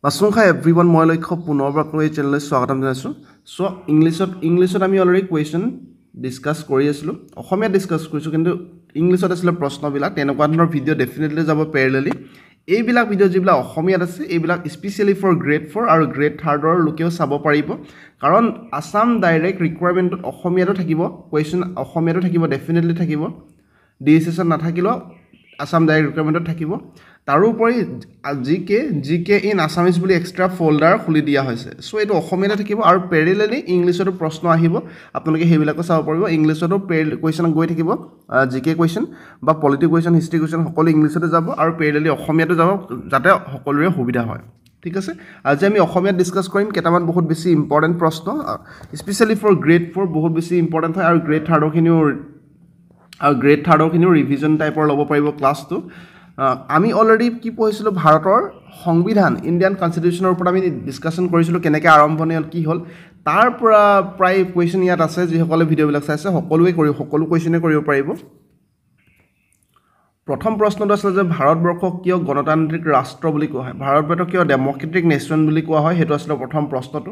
Masungha everyone মই লক্ষ্য পুনৰবাৰ এই চেনেললৈ স্বাগতম জনাইছো সো ইংলিশত আমি অলৰেডি কোৱেশ্চন ডিসকাস কৰি আছিলো অসমীয়া ডিসকাস কৰিছো কিন্তু ইংলিশত আছিল প্ৰশ্নবিলাক তেনেকুৱা ধৰণৰ ভিডিও ডেফিনেটলি যাব প্যাৰেলালি এইবিলাক ভিডিও যিবিলাক অসমীয়াত আছে এইবিলাক স্পেশালি ফৰ গ্ৰেড 4 আৰু গ্ৰেড 3 ৰ লোকেও চাব পাৰিব কাৰণ আসাম ডাইৰেক্ট ৰিকোয়াৰমেন্টত অসমীয়াটো থাকিব কোৱেশ্চন অসমীয়াটো থাকিব ডেফিনেটলি থাকিব ডিএসএছ নাথাকিলো আসাম ডাইৰেক্ট ৰিকোয়াৰমেন্টত থাকিব তাৰোপৰি জিকে ইন আসামিজ বুলি এক্সট্ৰা ফোল্ডাৰ খুলি দিয়া হৈছে সো এটো অসমীয়াতে থাকিব আৰু প্যাৰেলালি ইংলিশতো প্ৰশ্ন আহিব আপোনালোকে হেবিলাকো চাব পাৰিব ইংলিশতো কোৱেশ্চন গৈ থাকিব জিকে কোৱেশ্চন বা পলিটি কোৱেশ্চন হিষ্ট্ৰি কোৱেশ্চন সকলো ইংলিশতে যাব আৰু প্যাৰেলালি অসমীয়াতে যাব যাতে সকলোৰে সুবিধা হয় ঠিক আছে আজি আমি অসমীয়াত ডিসকাস কৰিম কেটামান বহুত বেছি ইম্পৰ্টেন্ট প্ৰশ্ন স্পেশালি ফৰ গ্ৰেড 4 বহুত বেছি ইম্পৰ্টেন্ট হয় আৰু গ্ৰেড 3 খিনিও ৰিভিজন টাইপৰ ল'ব পাৰিব ক্লাছটো আমি অলৰেডি কি পঢ়িছিলো ভাৰতৰ সংবিধান ইন্ডিয়ান কনস্টিটিউশনৰ ওপৰত আমি ডিসকাশন কৰিছিলো কেনেকৈ আৰম্ভণি হল কি হল তাৰ পৰা প্ৰায় কোৱেশ্চন ইয়াত আছে যি সকলে ভিডিওবিলাক চাইছে সকলো কোৱেশ্চনে কৰিব পাৰিব প্ৰথম প্ৰশ্নটো আছিল যে ভাৰতবৰ্ষক কিয় গণতান্ত্ৰিক ৰাষ্ট্ৰ বুলি কোৱা হয় ভাৰতবৰ্ষক কিয় ডেমক্ৰেটিক নেশ্যন বুলি কোৱা হয় হেতু আছিল প্ৰথম প্ৰশ্নটো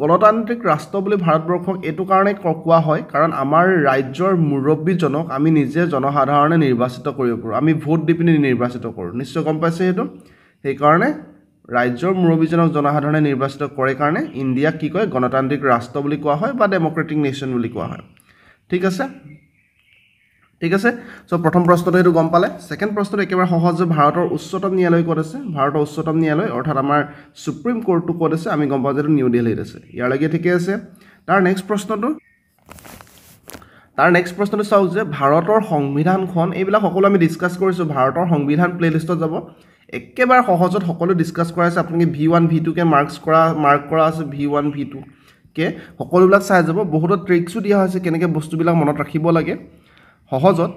গণতান্ত্ৰিক ৰাষ্ট্ৰ বুলি ভাৰতবৰ্ষক এটো কাৰণে কোৱা হয় কাৰণ আমাৰ ৰাজ্যৰ মুৰব্বীজনক আমি নিজে জনসাধাৰণে নিৰ্বাচিত কৰিব পাৰো আমি ভোট দি পিনি নিৰ্বাচিত কৰো নিশ্চয় গম পাইছে হেতু সেই কাৰণে ৰাজ্যৰ মুৰব্বীজনক জনসাধাৰণে নিৰ্বাচিত কৰে কাৰণে ইণ্ডিয়া কি কয় গণতান্ত্ৰিক ৰাষ্ট্ৰ বুলি কোৱা হয় বা ডেমক্ৰেটিক নেশ্যন বুলি কোৱা হয় ঠিক আছে সো প্ৰথম প্ৰশ্নটো হেতু গম পালে সেকেন্ড প্ৰশ্নটো একেবাৰে সহজ ভাৰতৰ উচ্চতম ন্যায়ালয় ক'ত আছে ভাৰতৰ উচ্চতম ন্যায়ালয় অৰ্থাৎ আমাৰ সুপ্ৰিম কোৰ্টটো ক'ত আছে আমি গম পাওঁ যে নিউ দিল্লীত আছে ইয়াৰ লাগে ঠিকে আছে তাৰ নেক্সট প্ৰশ্নটো চাওক যে ভাৰতৰ সংবিধানখন এইবিলাক সকলো আমি ডিসকাস কৰিছো ভাৰতৰ সংবিধান প্লেলিষ্টত যাব একেবাৰে সহজত সকলো ডিসকাস কৰা আছে আপুনি V1 V2 কে মাৰ্ক কৰা আছে V1 V2 কে সকলোবিলাক চাই যাব বহুত ট্ৰিক্সও দিয়া হৈছে কেনেকৈ বস্তুবিলাক মনত ৰাখিব লাগে সহজত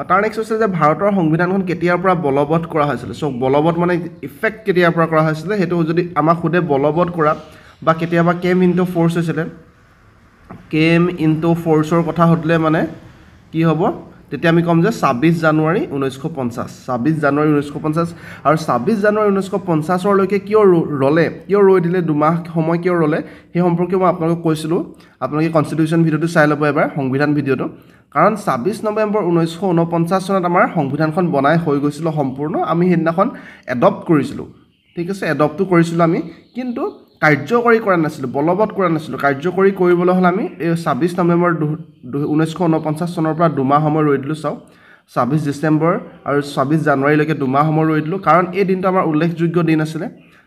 তাৰ নেক্সট হৈছে যে ভাৰতৰ সংবিধানখন কেতিয়াৰ পৰা বলবৎ কৰা হৈছিল সো বলবৎ মানে ইফেক্ট কেতিয়াৰ পৰা কৰা হৈছিল হেতু যদি আমাক খুদে বলবৎ কৰা বা কেতিয়াবা কেম ইনটু ফোৰ্স হৈছিল কেম ইনটু ফোৰ্সৰ কথা হতলে মানে কি হ'ব তেতিয়া আমি কম যে 26 জানুৱাৰী 1950 আৰু 26 জানুৱাৰী 1950 লৈকে কিয় ৰৈ দিলে দুমাহ সময় কিয় ৰলে সেই সম্পৰ্কে মই আপোনালোকক কৈছিলো আপোনালোকে কনস্টিটিউশন ভিডিওটো চাই ল'ব এবাৰ সংবিধান ভিডিওটো কাৰণ 26 নৱেম্বৰ 1949 চনত আমাৰ সংবিধানখন বনাই হৈ গৈছিল সম্পূৰ্ণ আমি হেদিনাখন এডপ্ট কৰিছিলো ঠিক আছে এডপ্টটো কৰিছিলো আমি কিন্তু কাৰ্যকৰী কৰা নাছিল বলবৎ কৰা নাছিল কাৰ্যকৰী কৰিবলৈ হল আমি 26 নৱেম্বৰ 1949 চনৰ পৰা দুমাহ সময় ৰৈ দিলো চাও 26 ডিসেম্বৰ আৰু 26 জানুৱাৰী লৈকে দুমাহ সময় ৰৈ দিলো কাৰণ এই দিনটো আমাৰ উল্লেখযোগ্য দিন আছিল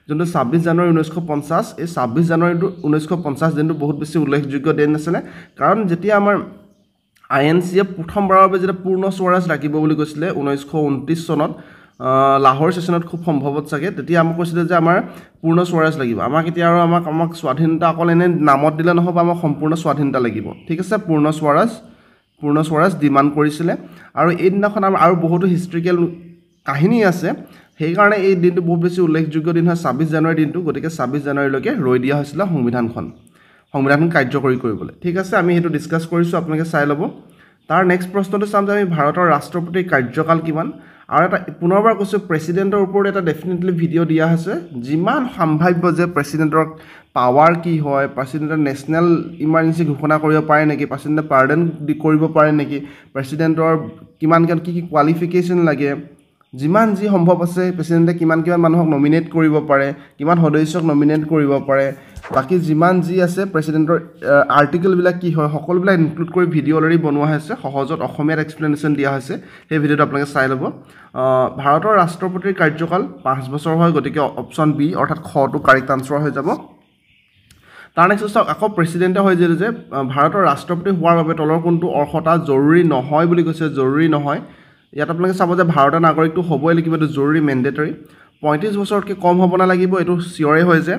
যোনটো 26 জানুৱাৰী 1950 এই 26 জানুৱাৰী 1950 দিনটো বহুত বেছি উল্লেখযোগ্য দিন আছিল কাৰণ যেতিয়া আমাৰ আইএনসিয়ে প্ৰথমবাৰৰ বাবে যেটা পূৰ্ণ স্বৰাজ ৰাখিব বুলি কৈছিলে 1929 চনত লাহোৰ সেশনত খুব সম্ভৱত চাগে তেতিয়া আমাক কৈছিল যে আমাৰ পূৰ্ণ স্বৰাজ লাগিব আমাক এতিয়া আৰু আমাক স্বাধীনতা অকল এনে নামত দিলে নহব আমাক সম্পূৰ্ণ স্বাধীনতা লাগিব ঠিক আছে পূৰ্ণ স্বৰাজ ডিমান্ড কৰিছিল আৰু এই দিনাখন আমাৰ আৰু বহুত হিষ্ট্ৰিকেল কাহিনী আছে সেই কাৰণে এই দিনটো বহুত বেছি উল্লেখযোগ্য দিন হয় 26 জানুৱাৰী দিনটো গতিকে 26 জানুৱাৰীলৈকে ৰৈ দিয়া হৈছিল সংবিধানখন কাৰ্যকৰী কৰিবলৈ ঠিক আছে আমি হেতু ডিসকাস কৰিছো আপোনালোকে চাই ল'ব তাৰ নেক্সট প্ৰশ্নটো চাম যে আমি ভাৰতৰ ৰাষ্ট্ৰপতিৰ কাৰ্যকাল কিমান আৰু এটা পুনৰবাৰ কৈছো প্ৰেসিডেন্টৰ ওপৰত এটা ডেফিনেটলি ভিডিও দিয়া আছে যিমান সম্ভাৱ্য যে প্ৰেসিডেন্টৰ পাৱাৰ কি হয় প্ৰেসিডেন্টৰ নেশনাল ইমাৰ্জেন্সি ঘোষণা কৰিব পাৰে নেকি প্ৰেসিডেন্টে পাৰ্ডন কৰিব পাৰে নেকি প্ৰেসিডেন্টৰ কিমান কি কোৱালিফিকেশন লাগে যিমান যি সম্ভৱ আছে প্ৰেসিডেন্টে কিমান মানুহক নমিনেট কৰিব পাৰে কিমান সদস্যক নমিনেট কৰিব পাৰে বাকি যিমান যি আছে প্ৰেসিডেন্টৰ আৰ্টিকেল বিলাক কি হয় সকলোবিলাক ইনক্লুড কৰি ভিডিও অলৰেডি বনোৱা হৈছে সহজত অসমীয়াত এক্সপ্লেনেশন দিয়া হৈছে সেই ভিডিওটো আপোনালোকে চাই ল'ব ভাৰতৰ ৰাষ্ট্ৰপতিৰ কাৰ্যকাল 5 বছৰ হয় গতিকে অপচন বি অৰ্থাৎ খ টো কাৰেক্ট আনসাৰ হৈ যাব তাৰ নেক্সট আকৌ প্ৰেসিডেন্টে হৈ যে ভাৰতৰ ৰাষ্ট্ৰপতি হোৱাৰ বাবে তলৰ কোনটো অৰ্হতা জৰুৰী নহয় বুলি কৈছে জৰুৰী নহয় ইয়াত আপোনালোকে চাব যে ভাৰতৰ নাগৰিকটো হ'বই লাগিব এটো জৰুৰী মেন্ডেটৰী 35 বছৰতকৈ কম হ'ব না লাগিব এটো সিওৰে হৈ যে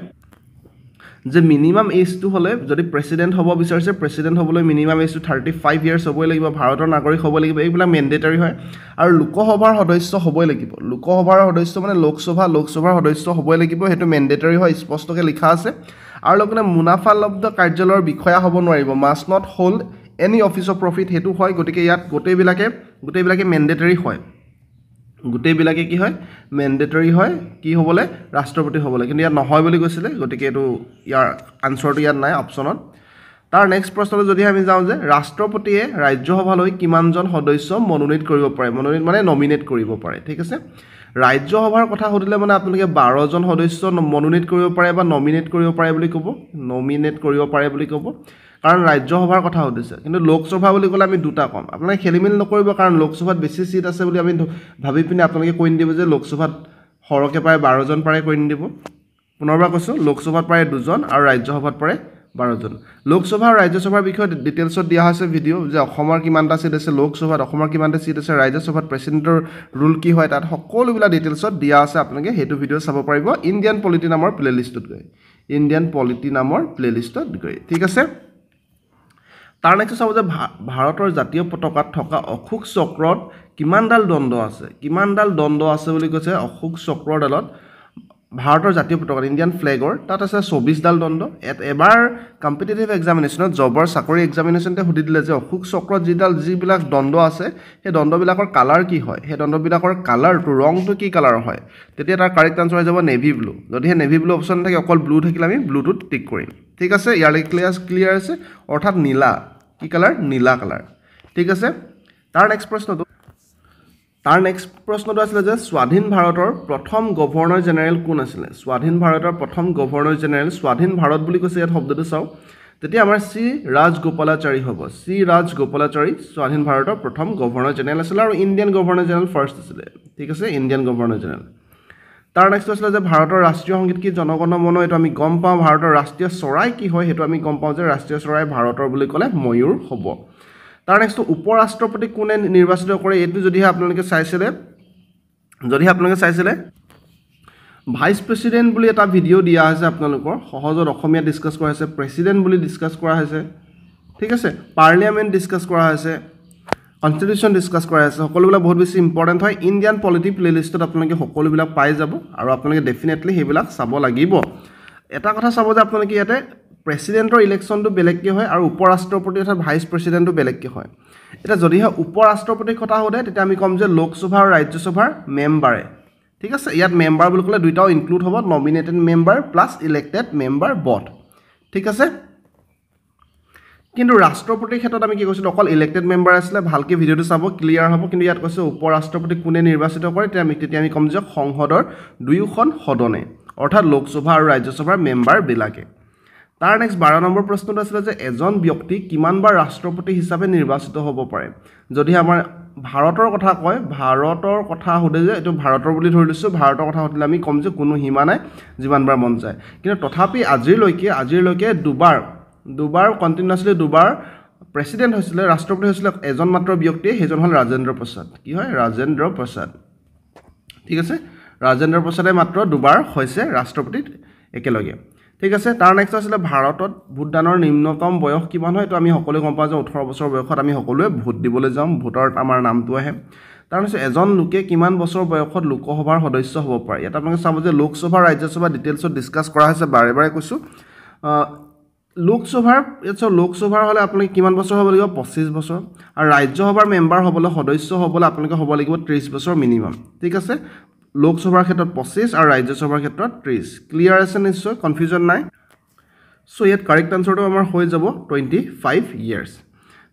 মিনিমাম এজটো হলে যদি প্ৰেসিডেন্ট হ'ব বিচাৰিছে প্ৰেসিডেন্ট হ'বলৈ মিনিমাম এজটো 35 ইয়াৰ্স হ'বই লাগিব ভাৰতৰ নাগৰিক হ'ব লাগিব এইবিলাক মেন্ডেটৰী হয় আৰু লোকসভাৰ সদস্য হ'বই লাগিব লোকসভাৰ সদস্য মানে লোকসভাৰ সদস্য হ'বই লাগিব হেতু মেন্ডেটৰী হয় স্পষ্টকৈ লিখা আছে আৰু লগতে মুনাফালব্ধ কাৰ্যালয়ৰ বিষয়া হ'ব নোৱাৰিব must not hold any office of profit হেতু হয় গতিকে ইয়াত গোটেইবিলাকে মেন্ডেটৰী হয় গোটেইবিলাকে কি হয় মেণ্ডেটৰী হয় কি হ'বলৈ ৰাষ্ট্ৰপতি হ'বলৈ কিন্তু ইয়াত নহয় বুলি কৈছিলে গতিকে এইটো ইয়াৰ আনচাৰটো ইয়াত নাই অপশ্যনত তাৰ নেক্সট প্ৰশ্নটো যদি আমি যাওঁ যে ৰাষ্ট্ৰপতিয়ে ৰাজ্যসভালৈ কিমানজন সদস্য মনোনীত কৰিব পাৰে মনোনীত মানে নমিনেট কৰিব পাৰে ঠিক আছে ৰাজ্যসভাৰ কথা সুধিলে মানে আপোনালোকে 12জন সদস্য মনোনীত কৰিব পাৰে বা নমিনেট কৰিব পাৰে বুলি ক'ব নমিনেট কৰিব পাৰে বুলি ক'ব কাৰণ ৰাজ্যসভাৰ কথা সুধিছে কিন্তু লোকসভা বুলি ক'লে আমি দুটা কম আপোনালোকে খেলিমেলি নকৰিব কাৰণ লোকসভাত বেছি সিট আছে বুলি আমি ভাবি পিনে আপোনালোকে কৈ নিদিব যে লোকসভাত সৰহকৈ প্ৰায় 12জন পাৰে কৈ নিদিব পুনৰবাৰ কৈছোঁ লোকসভাত প্ৰায় 2জন আৰু ৰাজ্যসভাত প্ৰায় 12জন লোকসভা আৰু ৰাজ্যসভাৰ বিষয়ে ডিটেইলছত দিয়া হৈছে ভিডিঅ' যে অসমৰ কিমানটা সিট আছে লোকসভাত অসমৰ কিমানটা সিট আছে ৰাজ্যসভাত প্ৰেচিডেণ্টৰ ৰুল কি হয় তাত সকলোবিলাক ডিটেইলছত দিয়া আছে আপোনালোকে সেইটো ভিডিঅ' চাব পাৰিব ইণ্ডিয়ান পলিটি নামৰ প্লেলিষ্টত গৈ ইণ্ডিয়ান পলিটি নামৰ প্লেলিষ্টত গৈ ঠিক আছে তাৰ নেক্সট চাব যে ভাৰতৰ জাতীয় পতাকাত থকা অশোক চক্ৰত কিমানডাল দণ্ড আছে বুলি কৈছে অশোক চক্ৰডালত ভাৰতৰ জাতীয় পতাকাত ইণ্ডিয়ান ফ্লেগৰ তাত আছে 24ডাল দণ্ড এবাৰ কম্পিটিটিভ এক্সামিনেশ্যনত জবৰ চাকৰি এক্সামিনেশ্যনতে সুধি দিলে যে অশোক চক্ৰত যিবিলাক দণ্ড আছে সেই দণ্ডবিলাকৰ কালাৰ কি হয় সেই দণ্ডবিলাকৰ কালাৰটো ৰংটো কি কালাৰ হয় তেতিয়া তাৰ কাৰেক্ট আনচাৰ হৈ যাব নেভি ব্লু যদিহে নেভি ব্লু অপশ্যন থাকে অকল ব্লু থাকিলে আমি ব্লুটোত টিক কৰিম ঠিক আছে ইয়ালৈ ক্লিয়াৰ আছে অৰ্থাৎ নীলা কি কালাৰ নীলা কালাৰ ঠিক আছে তাৰ নেক্সট প্ৰশ্নটো আছিলে যে স্বাধীন ভাৰতৰ প্ৰথম গভৰ্ণৰ জেনেৰেল কোন আছিলে স্বাধীন ভাৰতৰ প্ৰথম গভৰ্ণৰ জেনেৰেল স্বাধীন ভাৰত বুলি কৈছে ইয়াত শব্দটো চাওঁ তেতিয়া আমাৰ চি ৰাজগোপালাচাৰী হ'ব চি ৰাজগোপালাচাৰী স্বাধীন ভাৰতৰ প্ৰথম গভৰ্ণৰ জেনেৰেল আছিলে আৰু ইণ্ডিয়ান গভৰ্ণৰ জেনেৰেল ফাৰ্ষ্ট আছিলে ঠিক আছে ইণ্ডিয়ান গভৰ্ণৰ জেনেৰেল তাৰ নেক্সট আছিলে যে ভাৰতৰ ৰাষ্ট্ৰীয় সংগীত কি জনগণ মন এইটো আমি গম পাওঁ ভাৰতৰ ৰাষ্ট্ৰীয় চৰাই কি হয় সেইটো আমি গম পাওঁ যে ৰাষ্ট্ৰীয় চৰাই ভাৰতৰ বুলি ক'লে ময়ূৰ হ'ব তাৰ নেক্সট উপ ৰাষ্ট্ৰপতি কোনে নিৰ্বাচিত কৰে এইটো যদিহে আপোনালোকে চাইছিলে ভাইচ প্ৰেচিডেণ্ট বুলি এটা ভিডিঅ' দিয়া হৈছে আপোনালোকৰ সহজত অসমীয়া ডিছকাছ কৰা হৈছে প্ৰেচিডেণ্ট বুলি ডিছকাছ কৰা হৈছে ঠিক আছে পাৰ্লিয়ামেণ্ট ডিছকাছ কৰা হৈছে কনষ্টিটিউশ্যন ডিছকাছ কৰা হৈছে সকলোবিলাক বহুত বেছি ইম্পৰ্টেণ্ট হয় ইণ্ডিয়ান পলিটি প্লেলিষ্টত আপোনালোকে সকলোবিলাক পাই যাব আৰু আপোনালোকে ডেফিনেটলি সেইবিলাক চাব লাগিব এটা কথা চাব যে আপোনালোকে ইয়াতে প্ৰেচিডেণ্টৰ ইলেকশ্যনটো বেলেগকৈ হয় আৰু উপ ৰাষ্ট্ৰপতি অৰ্থাৎ ভাইচ প্ৰেচিডেণ্টটো বেলেগকৈ হয় এতিয়া যদিহে উপ ৰাষ্ট্ৰপতিৰ কথা সোধে তেতিয়া আমি ক'ম যে লোকসভা আৰু ৰাজ্যসভাৰ মেম্বাৰে ঠিক আছে ইয়াত মেম্বাৰ বুলি ক'লে দুইটাও ইনক্লুড হ'ব nominated member plus elected member both ঠিক আছে কিন্তু ৰাষ্ট্ৰপতিৰ ক্ষেত্ৰত আমি কি কৈছিলোঁ অকল ইলেক্টেড মেম্বাৰ আছিলে ভালকৈ ভিডিঅ'টো চাব ক্লিয়াৰ হ'ব কিন্তু ইয়াত কৈছে উপ ৰাষ্ট্ৰপতি কোনে নিৰ্বাচিত কৰে তেতিয়া আমি ক'ম যে সংসদৰ দুয়োখন সদনে অৰ্থাৎ লোকসভা আৰু ৰাজ্যসভাৰ মেম্বাৰবিলাকে তাৰ নেক্সট 12 নম্বৰ প্ৰশ্নটো আছিলে যে এজন ব্যক্তি কিমানবাৰ ৰাষ্ট্ৰপতি হিচাপে নিৰ্বাচিত হ'ব পাৰে যদি আমাৰ ভাৰতৰ কথা কয় ভাৰতৰ কথা সোধে যে এইটো ভাৰতৰ বুলি ধৰি লৈছোঁ ভাৰতৰ কথা সুধিলে আমি ক'ম যে কোনো সীমা নাই যিমানবাৰ মন যায় কিন্তু তথাপি আজিলৈকে দুবাৰ কণ্টিনিউৱাছলি দুবাৰ প্ৰেচিডেণ্ট হৈছিলে ৰাষ্ট্ৰপতি হৈছিলে এজন মাত্ৰ ব্যক্তিয়ে সেইজন হ'ল ৰাজেন্দ্ৰ প্ৰসাদ কি হয় ৰাজেন্দ্ৰ প্ৰসাদ ঠিক আছে ৰাজেন্দ্ৰ প্ৰসাদে মাত্ৰ দুবাৰ হৈছে ৰাষ্ট্ৰপতিত একেলগে ঠিক আছে তাৰ নেক্সট আছিলে ভাৰতত ভোটদানৰ নিম্নতম বয়স কিমান হয় এইটো আমি সকলোৱে গম পাওঁ যে 18 বছৰ বয়সত আমি সকলোৱে ভোট দিবলৈ যাম ভোটত আমাৰ নামটো আহে তাৰ পিছত এজন লোকে কিমান বছৰ বয়সত লোকসভাৰ সদস্য হ'ব পাৰে ইয়াত আপোনালোকে চাব যে লোকসভা ৰাজ্যসভা ডিটেইলছত ডিছকাছ কৰা হৈছে বাৰে বাৰে কৈছোঁ লোকসভাৰ হ'লে আপোনালোকে কিমান বছৰ হ'ব লাগিব 25 বছৰ আৰু ৰাজ্যসভাৰ মেম্বাৰ হ'বলৈ সদস্য হ'বলৈ আপোনালোকে হ'ব লাগিব 30 বছৰ মিনিমাম ঠিক আছে লোকসভাৰ ক্ষেত্ৰত 25 আৰু ৰাজ্যসভাৰ ক্ষেত্ৰত 30 ক্লিয়াৰ আছে নিশ্চয় কনফিউজন নাই সো ইয়াত কাৰেক্ট আনসাৰটো আমাৰ হৈ যাব 25 ইয়াৰ্ছ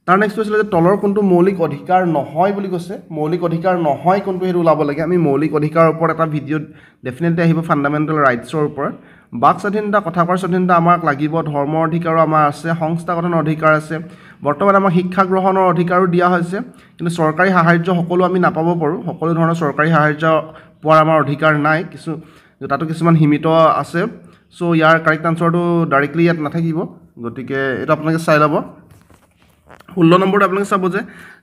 তাৰ নেক্সট হৈছিলে যে তলৰ কোনটো মৌলিক অধিকাৰ নহয় বুলি কৈছে মৌলিক অধিকাৰ নহয় কোনটো সেইটো ওলাব লাগে আমি মৌলিক অধিকাৰৰ ওপৰত এটা ভিডিঅ' ডেফিনেটলি আহিব ফাণ্ডামেণ্টেল ৰাইটছৰ ওপৰত বাক স্বাধীনতা কথা কোৱাৰ স্বাধীনতা আমাক লাগিব ধৰ্মৰ অধিকাৰো আমাৰ আছে সংস্থা গঠনৰ অধিকাৰ আছে বৰ্তমান আমাক শিক্ষা গ্ৰহণৰ অধিকাৰো দিয়া হৈছে কিন্তু চৰকাৰী সাহায্য সকলো আমি নাপাব পাৰোঁ সকলো ধৰণৰ চৰকাৰী সাহায্য পোৱাৰ আমাৰ অধিকাৰ নাই তাতো কিছুমান সীমিত আছে সো ইয়াৰ কাৰেক্ট আনসাৰটো ডাইৰেক্টলি ইয়াত নাথাকিব গতিকে এটা আপোনালোকে চাই ল'ব 16 নম্বৰত আপোনালোকে চাব যে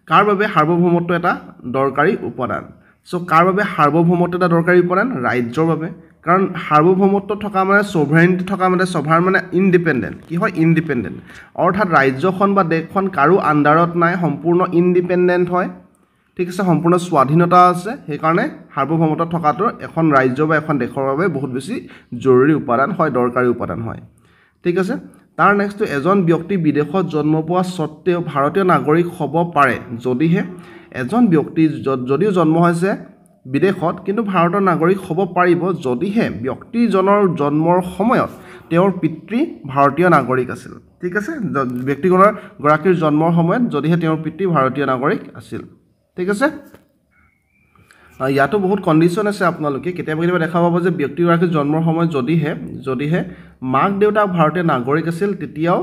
কাৰ বাবে সাৰ্বভৌমত্ব এটা দৰকাৰী উপাদান সো কাৰ বাবে সাৰ্বভৌমত্ব এটা দৰকাৰী উপাদান ৰাজ্যৰ বাবে কাৰণ সাৰ্বভৌমত্ব থকা মানে সভাৰেণ্টি থকা মানে সভাৰ মানে ইণ্ডিপেণ্ডেণ্ট কি হয় ইণ্ডিপেণ্ডেণ্ট অৰ্থাৎ ৰাজ্যখন বা দেশখন কাৰো আণ্ডাৰত নাই সম্পূৰ্ণ ইণ্ডিপেণ্ডেণ্ট হয় ঠিক আছে সম্পূৰ্ণ স্বাধীনতা আছে সেইকাৰণে সাৰ্বভৌমত্ব থকাটো এখন ৰাজ্য বা এখন দেশৰ বাবে বহুত বেছি জৰুৰী উপাদান হয় দৰকাৰী উপাদান হয় ঠিক আছে তাৰ নেক্সটটো এজন ব্যক্তি বিদেশত জন্ম পোৱা সত্ত্বেও ভাৰতীয় নাগৰিক হ'ব পাৰে যদিহে এজন ব্যক্তি যদিও জন্ম হৈছে বিদেশত কিন্তু ভাৰতৰ নাগৰিক হ'ব পাৰিব যদিহে ব্যক্তিজনৰ জন্মৰ সময়ত তেওঁৰ পিতৃ ভাৰতীয় নাগৰিক আছিল ঠিক আছে ব্যক্তিগৰাকীৰ জন্মৰ সময়ত যদিহে তেওঁৰ পিতৃ ভাৰতীয় নাগৰিক আছিল ঠিক আছে ইয়াতো বহুত কণ্ডিশ্যন আছে আপোনালোকে কেতিয়াবা দেখা পাব যে ব্যক্তিগৰাকীৰ জন্মৰ সময়ত যদিহে মাক দেউতাক ভাৰতীয় নাগৰিক আছিল তেতিয়াও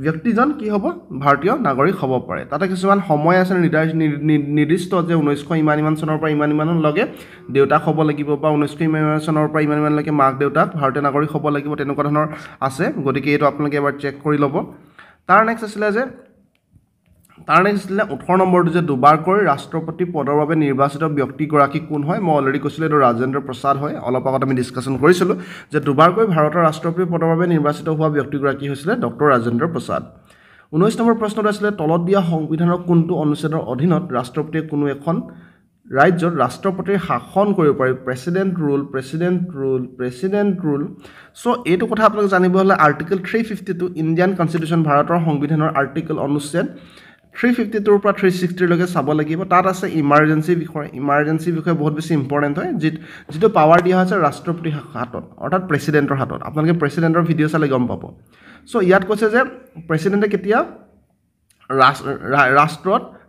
ব্যক্তিজন কি হ'ব ভাৰতীয় নাগৰিক হ'ব পাৰে তাতে কিছুমান সময় আছে নিৰ্দিষ্ট যে 1900 ইমান চনৰ পৰা ইমানলৈকে দেউতাক হ'ব লাগিব বা 1900 ইমান চনৰ পৰা ইমানলৈকে মাক দেউতাক ভাৰতীয় নাগৰিক হ'ব লাগিব তেনেকুৱা ধৰণৰ আছে গতিকে এইটো আপোনালোকে এবাৰ চেক কৰি ল'ব তাৰ নেক্সট আছিলে 18 নম্বৰটো যে দুবাৰকৈ ৰাষ্ট্ৰপতি পদৰ বাবে নিৰ্বাচিত ব্যক্তিগৰাকী কোন হয় মই অলৰেডি কৈছিলোঁ এইটো ৰাজেন্দ্ৰ প্ৰসাদ হয় অলপ আগত আমি ডিছকাশ্যন কৰিছিলোঁ যে দুবাৰকৈ ভাৰতৰ ৰাষ্ট্ৰপতি পদৰ বাবে নিৰ্বাচিত হোৱা ব্যক্তিগৰাকী হৈছিলে ডক্টৰ ৰাজেন্দ্ৰ প্ৰসাদ 19 নম্বৰ প্ৰশ্নটো আছিলে তলত দিয়া সংবিধানৰ কোনটো অনুচ্ছেদৰ অধীনত ৰাষ্ট্ৰপতিয়ে কোনো এখন ৰাজ্যত ৰাষ্ট্ৰপতিৰ শাসন কৰিব পাৰি প্ৰেচিডেণ্ট ৰুল সো এইটো কথা আপোনালোকে জানিব হ'লে আৰ্টিকল 352 ইণ্ডিয়ান কনষ্টিটিউশ্যন ভাৰতৰ সংবিধানৰ আৰ্টিকল অনুচ্ছেদ 352 পৰা 360 লৈকে চাব লাগিব তাত আছে ইমাৰ্জেন্সি বিষয় বহুত বেছি ইম্পৰ্টেণ্ট হয় যিটো পাৱাৰ দিয়া হৈছে ৰাষ্ট্ৰপতিৰ হাতত অৰ্থাৎ প্ৰেচিডেণ্টৰ হাতত আপোনালোকে প্ৰেচিডেণ্টৰ ভিডিঅ' চালে গম পাব সো ইয়াত কৈছে যে প্ৰেচিডেণ্টে কেতিয়া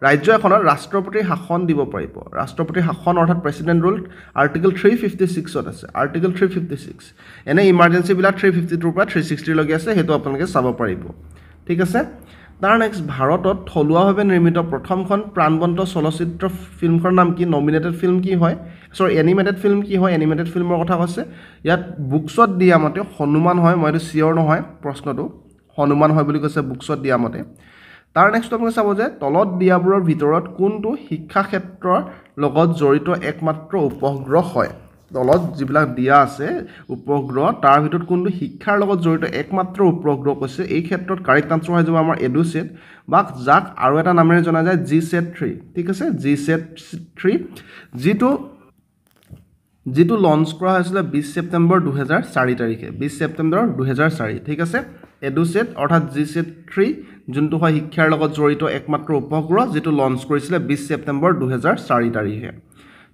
ৰাজ্য এখনত ৰাষ্ট্ৰপতিৰ শাসন দিব পাৰিব ৰাষ্ট্ৰপতিৰ শাসন অৰ্থাৎ প্ৰেচিডেণ্ট ৰুল আৰ্টিকল 356ত আছে আৰ্টিকল 356 এনে ইমাৰ্জেন্সিবিলাক 352 পৰা 360 লৈকে আছে সেইটো আপোনালোকে চাব পাৰিব ঠিক আছে তাৰ নেক্সট ভাৰতত থলুৱাভাৱে নিৰ্মিত প্ৰথমখন প্ৰাণবন্ত চলচ্চিত্ৰ ফিল্মখনৰ নাম কি নমিনেটেড ফিল্ম কি হয় এনিমেটেড ফিল্ম কি হয় এনিমেটেড ফিল্মৰ কথা কৈছে ইয়াত বুকছত দিয়া মতে হনুমান হয় মই এইটো চিয়ৰ নহয় প্ৰশ্নটো হনুমান হয় বুলি কৈছে বুকছত দিয়া মতে তাৰ নেক্সট আপোনালোকে চাব যে তলত দিয়াবোৰৰ ভিতৰত কোনটো শিক্ষা ক্ষেত্ৰৰ লগত জড়িত একমাত্ৰ উপগ্ৰহ হয় তলত যিবিলাক দিয়া আছে উপগ্ৰহ তাৰ ভিতৰত কোনটো শিক্ষাৰ লগত জড়িত একমাত্ৰ উপগ্ৰহ কৈছে এই ক্ষেত্ৰত কাৰেক্ট আনসাৰ হৈ যাব আমাৰ এডুসেট বা যাক আৰু এটা নামেৰে জনা যায় জিছেট 3 ঠিক আছে জিছেট 3 যিটো লঞ্চ কৰা হৈছিল 20 ছেপ্টেম্বৰ 2004 তাৰিখে 20 ছেপ্টেম্বৰ 2004 ঠিক আছে এডুসেট অৰ্থাৎ জিছেট 3 যোনটো হয় শিক্ষাৰ লগত জড়িত একমাত্ৰ উপগ্ৰহ যিটো লঞ্চ কৰিছিল 20 ছেপ্টেম্বৰ 2004 তাৰিখে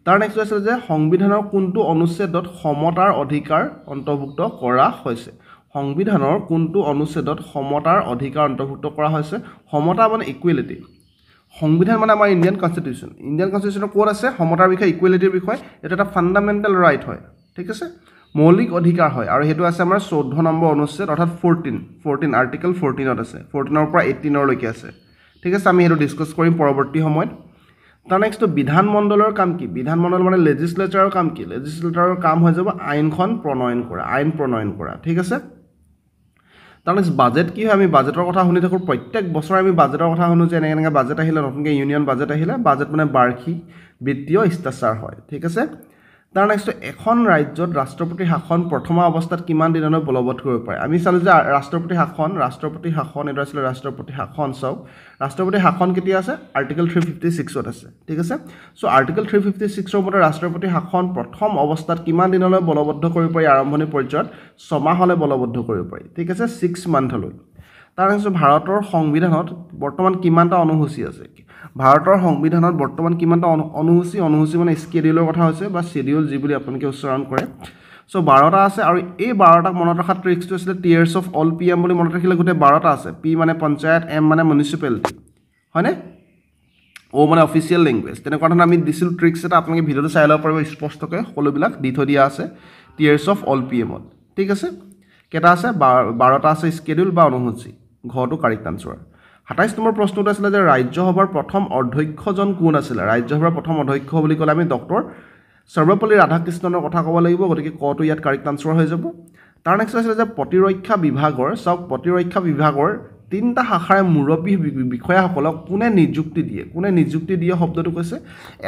তাৰ নেক্সট আছে যে সংবিধানৰ কোনটো অনুচ্ছেদত সমতাৰ অধিকাৰ অন্তৰ্ভুক্ত কৰা হৈছে সংবিধানৰ কোনটো অনুচ্ছেদত সমতাৰ অধিকাৰ অন্তৰ্ভুক্ত কৰা হৈছে সমতা মানে ইকুৱেলিটি সংবিধান মানে আমাৰ ইণ্ডিয়ান কনষ্টিটিউশ্যনৰ কোড আছে সমতাৰ বিষয়ে ইকুৱেলিটিৰ বিষয়ে এটা এটা ফাণ্ডামেণ্টেল ৰাইট হয় ঠিক আছে মৌলিক অধিকাৰ হয় আৰু হেতু আছে আমাৰ 14 নম্বৰ অনুচ্ছেদ অৰ্থাৎ 14 আৰ্টিকল 14ত আছে 14ৰ পৰা 18 লৈকে আছে ঠিক আছে আমি হেতু ডিসকাস কৰিম পৰৱৰ্তী সময়ত তাৰ নেক্সট বিধানমণ্ডলৰ কাম কি বিধানমণ্ডল মানে লেজিসলেটৰৰ কাম কি লেজিসলেটৰৰ কাম হৈ যাব আইন প্ৰণয়ন কৰা ঠিক আছে তাৰ নেক্সট বাজেট কি হয় আমি বাজেটৰ কথা শুনি থাকো প্ৰত্যেক বছৰ আমি বাজেটৰ কথা শুনো যে এনেকৈ বাজেট আহিলে নতুনকৈ ইউনিয়ন বাজেট আহিলে বাজেট মানে বাৰ্ষিক বিত্তীয় স্থিতাচাৰ হয় ঠিক আছে তাৰ নেক্সট এখন ৰাজ্যত ৰাষ্ট্ৰপতিৰ শাসন প্ৰথম অৱস্থাত কিমান দিনলৈ বলবৎ কৰিব পাৰে আমি চালো যে ৰাষ্ট্ৰপতি শাসন এটা আছিল ৰাষ্ট্ৰপতি শাসন চাওক ৰাষ্ট্ৰপতি শাসন কেতিয়া আছে আৰ্টিকল 356ত আছে ঠিক আছে সো আৰ্টিকল 356ৰ মতে ৰাষ্ট্ৰপতি শাসন প্ৰথম অৱস্থাত কিমান দিনলৈ বলবদ্ধ কৰিব পাৰি আৰম্ভণি পৰ্যায়ত 6 মাহলৈ বলবদ্ধ কৰিব পাৰি ঠিক আছে 6 মান্থলৈ তাৰ নেক্সট ভাৰতৰ সংবিধানত বৰ্তমান কিমানটা অনুসূচী আছে ভাৰতৰ সংবিধানত বৰ্তমান কিমানটা অনুসূচী মানে স্কেডিউলৰ কথা হৈছে বা শিডিউল যি বুলি আপোনালোকে উচ্চাৰণ কৰে সো 12টা আছে আৰু এই 12টাক মনত ৰখা ট্ৰিক্সটো আছিল টিয়াৰ্স অফ অল পিএম বুলি মনত ৰাখিলে গোটেই 12টা আছে পি মানে পঞ্চায়ত এম মানে মিউনিচিপালিটি হয়নে ও মানে অফিচিয়েল লেংগুৱেজ তেনেকুৱা ধৰণৰ আমি দিছিল ট্ৰিক্স এটা আপোনালোকে ভিডিঅ'টো চাই ল'ব পাৰিব স্পষ্টকৈ সকলোবিলাক দি থৈ দিয়া আছে টিয়াৰ্স অফ অল পিএমত ঠিক আছে কেইটা আছে 12টা আছে স্কেডিউল বা অনুসূচী ঘৰটো কাৰেক্ট আনসাৰ 27 নম্বৰ প্ৰশ্নটো আছিল যে ৰাজ্যসভাৰ প্ৰথম অধ্যক্ষজন কোন আছিল ৰাজ্যসভাৰ প্ৰথম অধ্যক্ষ বুলি ক'লে আমি ডক্টৰ সৰ্বপল্লী ৰাধাকৃষ্ণনৰ কথা ক'ব লাগিব গতিকে কটো ইয়াত কাৰেক্ট আনসাৰ হৈ যাব তাৰ নেক্সট আছিল যে প্ৰতিৰক্ষা বিভাগৰ তিনটা শাখাৰে মুৰব্বী বিষয়াসকলক কোনে নিযুক্তি দিয়ে শব্দটো কৈছে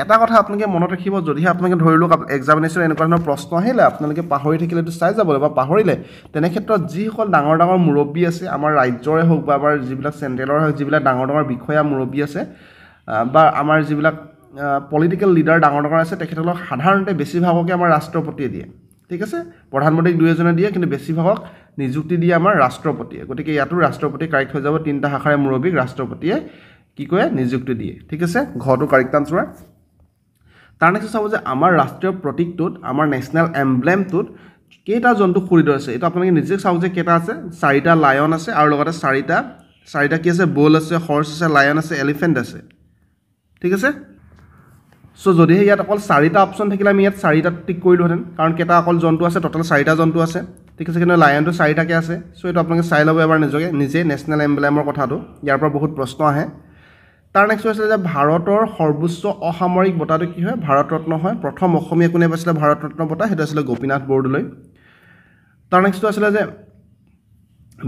এটা কথা আপোনালোকে মনত ৰাখিব যদিহে আপোনালোকে ধৰি লওক এক্সামিনেশ্যন এনেকুৱা ধৰণৰ প্ৰশ্ন আহিলে আপোনালোকে পাহৰি থাকিলেতো চাই যাব বা পাহৰিলে তেনে ক্ষেত্ৰত যিসকল ডাঙৰ মুৰব্বী আছে আমাৰ ৰাজ্যৰে হওক বা আমাৰ যিবিলাক চেণ্ট্ৰেলৰ হওক যিবিলাক ডাঙৰ বিষয়া মুৰব্বী আছে বা আমাৰ যিবিলাক পলিটিক্যাল লিডাৰ ডাঙৰ আছে তেখেতসকলক সাধাৰণতে বেছিভাগকে আমাৰ ৰাষ্ট্ৰপতিয়ে দিয়ে ঠিক আছে প্ৰধানমন্ত্ৰীক দুই এজনে দিয়ে কিন্তু বেছিভাগক নিযুক্তি দিয়ে আমাৰ ৰাষ্ট্ৰপতিয়ে গতিকে ইয়াতো ৰাষ্ট্ৰপতি কাৰেক্ট হৈ যাব তিনটা শাখাৰে মুৰব্বীক ৰাষ্ট্ৰপতিয়ে কি কয় নিযুক্তি দিয়ে ঠিক আছে ঘৰটো কাৰেক্ট আনসাৰ তাৰ নেক্সট চাব যে আমাৰ ৰাষ্ট্ৰীয় প্ৰতীকটোত আমাৰ নেশ্যনেল এমব্লেমটোত কেইটা জন্তু খৰিদ আছে এইটো আপোনালোকে নিজে চাওক যে কেইটা আছে 4টা লায়ন আছে আৰু লগতে 4টা কি আছে বুল আছে হৰ্চ আছে লায়ন আছে এলিফেণ্ট আছে ঠিক আছে সো যদিহে ইয়াত অকল 4টা অপচন থাকিলে আমি ইয়াত 4টা টিক কৰিলোহেঁতেন কাৰণ কেইটা অকল জন্তু আছে টোটাল 4টা জন্তু আছে ঠিক আছে কিন্তু লায়নটো 4টাকে আছে সো এইটো আপোনালোকে চাই ল'ব এবাৰ নিজে নেশ্যনেল এমব্লেমৰ কথাটো ইয়াৰ পৰা বহুত প্ৰশ্ন আহে তাৰ নেক্সট আছে যে ভাৰতৰ সৰ্বোচ্চ অসামৰিক বঁটাটো কি হয় ভাৰত ৰত্ন হয় প্ৰথম অসমীয়া কোনে পাইছিলে ভাৰত ৰত্ন বঁটা সেইটো আছিল গোপীনাথ বৰদলৈ তাৰ নেক্সট আছিল যে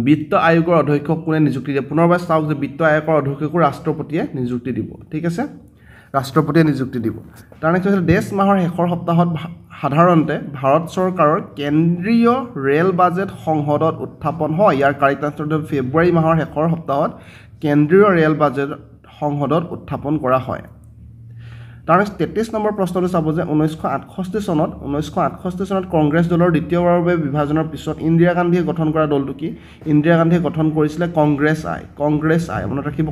বিত্ত আয়োগৰ অধ্যক্ষ কোনে নিযুক্তি দিয়ে পুনৰবাৰ চাওক যে বিত্ত আয়োগৰ অধ্যক্ষকো ৰাষ্ট্ৰপতিয়ে নিযুক্তি দিব ঠিক আছে ৰাষ্ট্ৰপতিয়ে নিযুক্তি দিব তাৰ নেক্সট আছিল দেশ মাহৰ শেষৰ সপ্তাহত সাধাৰণতে ভাৰত চৰকাৰৰ কেন্দ্ৰীয় ৰেল বাজেট সংসদত উত্থাপন হয় ইয়াৰ কাৰেক্ট আনসাৰটো ফেব্ৰুৱাৰী মাহৰ শেষৰ সপ্তাহত কেন্দ্ৰীয় ৰেল বাজেট সংসদত উত্থাপন কৰা হয় তাৰ নেক্সট 33 নম্বৰ প্ৰশ্নটো চাব যে 1968 চনত কংগ্ৰেছ দলৰ দ্বিতীয়বাৰৰ বাবে বিভাজনৰ পিছত ইন্দিৰা গান্ধীয়ে গঠন কৰা দলটো কি ইন্দিৰা গান্ধীয়ে গঠন কৰিছিলে কংগ্ৰেছ আই মনত ৰাখিব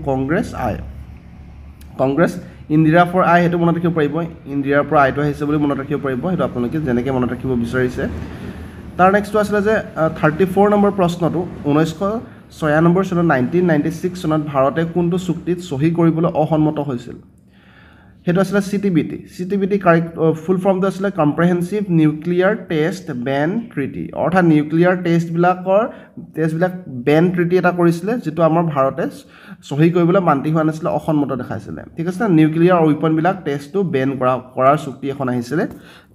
কংগ্ৰেছ ইন্দিৰা ফৰ আই হেতু মনত ৰাখিব পাৰিব ইন্দিৰাৰ পৰা আইটো আহিছে বুলি মনত ৰাখিব পাৰিব হেতু আপোনালোকে যেনেকৈ মনত ৰাখিব বিচাৰিছে তাৰ নেক্সটটো আছিল যে 34 নম্বৰ প্ৰশ্নটো 1996 চনত 1996 চনত ভাৰতে কোনটো চুক্তিত সহি কৰিবলৈ অসন্মত হৈছিল হেতু আছিল CTBT কাৰেক্ট ফুল ফৰ্মটো আছিল কম্প্ৰিহেনসিভ নিউক্লিয়াৰ টেষ্ট বেন ট্ৰিটি অৰ্থাৎ নিউক্লিয়াৰ টেষ্টবিলাক বেন ট্ৰিটি এটা কৰিছিলে যেটো আমাৰ ভাৰতে সহি কৰিবলৈ মান্তি হোৱা নাছিল অসন্মত দেখাইছিলে ঠিক আছে নিউক্লিয়াৰ ৱেপনবিলাক টেষ্টটো বেন কৰাৰ চুক্তি এখন আহিছিল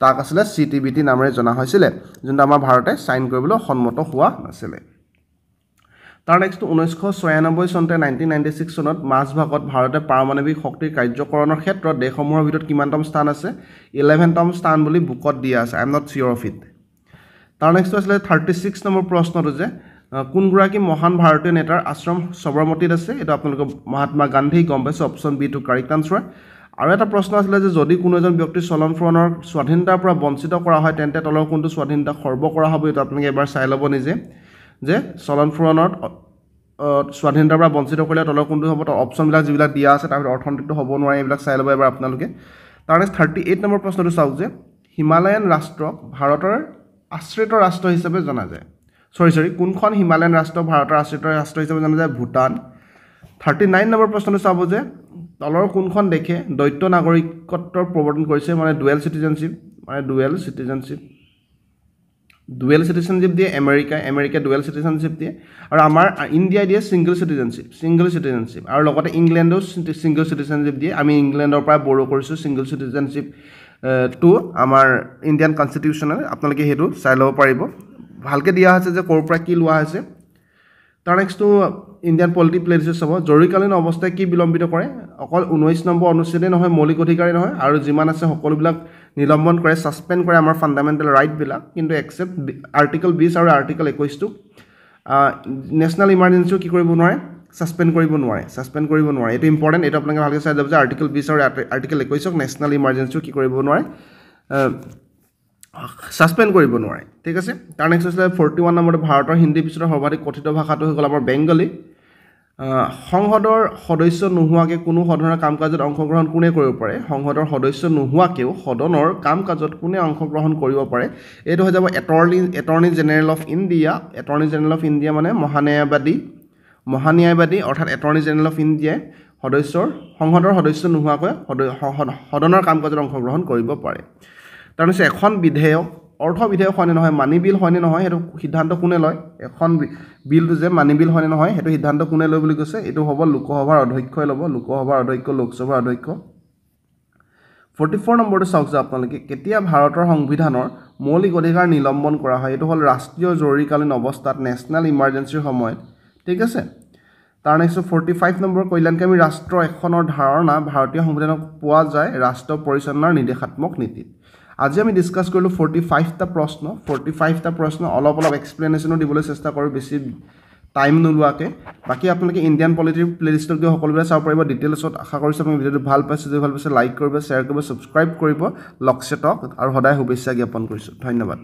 তাক আছিল CTBT নামেৰে জনা হৈছিল যোনটো আমাৰ ভাৰতে সাইন কৰিবলৈ সন্মত হোৱা নাছিল তাৰ নেক্সট 1996 চনতে 1996 চনত মাজভাগত ভাৰতে পাৰমাণৱিক শক্তিৰ কাৰ্যকৰণৰ ক্ষেত্ৰত দেশসমূহৰ ভিতৰত কিমানতম স্থান আছে 11তম স্থান বুলি বুকত দিয়া আছে I am not sure of it তাৰ নেক্সট আছিল 36 নম্বৰ প্ৰশ্নটো যে কোনগৰাকী মহান ভাৰতীয় নেতাৰ আশ্ৰম সবৰমতীত আছে এটা আপোনালোক মহাত্মা গান্ধী গম পাইছে option B two correct answer আৰু এটা প্ৰশ্ন আছিল যে যদি কোনো এজন ব্যক্তি চলন ফুৰণৰ স্বাধীনতাৰ পৰা বঞ্চিত কৰা হয় তেন্তে তলৰ কোনটো স্বাধীনতা খৰ্ব কৰা হ'ব এটা আপোনালোকে এবাৰ চাই ল'ব নিজে যে চলন ফুৰণৰ স্বাধীনতাৰ পৰা বঞ্চিত কৰিলে তলৰ কোনটো হ'ব তাৰ অপচনবিলাক যিবিলাক দিয়া আছে তাৰ অৰ্থনীতিটো হ'ব নোৱাৰে এইবিলাক চাই ল'ব এবাৰ আপোনালোকে তাৰ নেক্সট 38 নম্বৰ প্ৰশ্নটো চাওক যে হিমালয়ান ৰাষ্ট্ৰক ভাৰতৰ আশ্ৰিত ৰাষ্ট্ৰ হিচাপে জনা যায় সৰি কোনখন হিমালয়ান ৰাষ্ট্ৰ ভাৰতৰ আশ্ৰিত ৰাষ্ট্ৰ হিচাপে জনা যায় ভূটান 39 নম্বৰ প্ৰশ্নটো চাব যে তলৰ কোনখন দেশে দ্বৈত নাগৰিকত্বৰ প্ৰৱৰ্তন কৰিছে মানে ডুৱেল সিটিজেনশিপ দিয়ে আমেৰিকা ডুৱেল সিটিজেনশিপ দিয়ে আৰু আমাৰ ইণ্ডিয়া দিয়ে সিংগল সিটিজেনশিপ আৰু লগতে ইংলেণ্ডো সিংগল সিটিজেনশিপ দিয়ে আমি ইংলেণ্ডৰ পৰা বৰো কৰিছো সিংগল সিটিজেনশিপ টু আমাৰ ইণ্ডিয়ান কনষ্টিটিউচনেল আপোনালোকে হেতু চাই ল'ব পাৰিব ভালকে দিয়া আছে যে কোৰ পৰা কি লোৱা আছে তাৰ নেক্সটটো ইণ্ডিয়ান পলিটি প্লেলিষ্ট হ'ব জৰুৰীকালীন অৱস্থাই কি বিলম্বিত কৰে অকল 19 নম্বৰ অনুচ্ছেদে নহয় মৌলিক অধিকাৰে নহয় আৰু যিমান আছে সকলোবিলাক নিলম্বন কৰে সাসপেন্ড কৰে আমাৰ ফান্ডামেন্টাল ৰাইট বিলাক কিন্তু এক্সেপ্ট আৰ্টিকল 20 আৰু আৰ্টিকল 21 টো নেশনাল ইমাৰ্জেন্সি কি কৰিব নোৱাৰে সাসপেন্ড কৰিব নোৱাৰে এটো ইম্পৰ্টেন্ট এটো আপোনালোকে ভালকৈ চাই ল'ব যে আৰ্টিকল 20 আৰু আৰ্টিকল 21 ক নেশনাল ইমাৰ্জেন্সি কি কৰিব নোৱাৰে সাসপেন্ড কৰিব নোৱাৰে ঠিক আছে তাৰ নেক্সট আছে 41 নম্বৰ ভাৰতৰ হিন্দী পিছৰ সৰ্বাধিক কথিত ভাষাটো হ'ল আমাৰ বেংগলী সংসদৰ সদস্য নোহোৱাকে কোনো সদনৰ কামকাজত অংশগ্ৰহণ কোনে কৰিব পাৰে সংসদৰ সদস্য নোহোৱাকেও সদনৰ কামকাজত কোনে অংশগ্ৰহণ কৰিব পাৰে এটো হৈ যাব এটৰ্নি জেনেৰেল অফ ইণ্ডিয়া মানে মহান্যায়বাদী অৰ্থাৎ এটৰ্নি জেনেৰেল অফ ইণ্ডিয়া সংসদৰ সদস্য নোহোৱাকৈ সদনৰ কামকাজত অংশগ্ৰহণ কৰিব পাৰে তাৰ পিছত এখন বিধেয়ক অৰ্থ বিধেয়ক হয়নে নহয় মানি বিল হয়নে নহয় হেতু সিদ্ধান্ত কোনে লয় এখন বিলটো যে মানি বিল হয়নে নহয় হেতু সিদ্ধান্ত কোনে লয় বুলি কৈছে এটো হ'ব লোকসভাৰ অধ্যক্ষই ল'ব লোকসভাৰ অধ্যক্ষ 44 নম্বৰটো চাওক যে আপোনালোকে কেতিয়া ভাৰতৰ সংবিধানৰ মৌলিক অধিকাৰ নিলম্বন কৰা হয় এটো হ'ল ৰাষ্ট্ৰীয় জৰুৰীকালীন অৱস্থাত নেশনাল ইমাৰ্জেন্সিৰ সময়ত ঠিক আছে তাৰ নেক্সট 45 নম্বৰ কল্যাণকামী ৰাষ্ট্ৰ এখনৰ ধাৰণা ভাৰতীয় সংবিধানত পোৱা যায় ৰাষ্ট্ৰ পৰিচালনাৰ নিৰ্দেশাত্মক নীতিত আজি আমি ডিসকাস কৰিলো 45টা প্ৰশ্ন অলপ এক্সপ্লেনেশনো দিবলৈ চেষ্টা কৰো বেছি টাইম নোলোৱাকে বাকি আপোনালোকে ইণ্ডিয়ান পলিটি প্লেলিষ্টত গৈ সকলোবিলাক চাব পাৰিব ডিটেইলছত আশা কৰিছো আপুনি ভিডিওটো ভাল পাইছে যদি ভাল পাইছে লাইক কৰিব শ্বেয়াৰ কৰিব সাবস্ক্ৰাইব কৰিব লক্ষ্য টক আৰু সদায় শুভেচ্ছা জ্ঞাপন কৰিছো ধন্যবাদ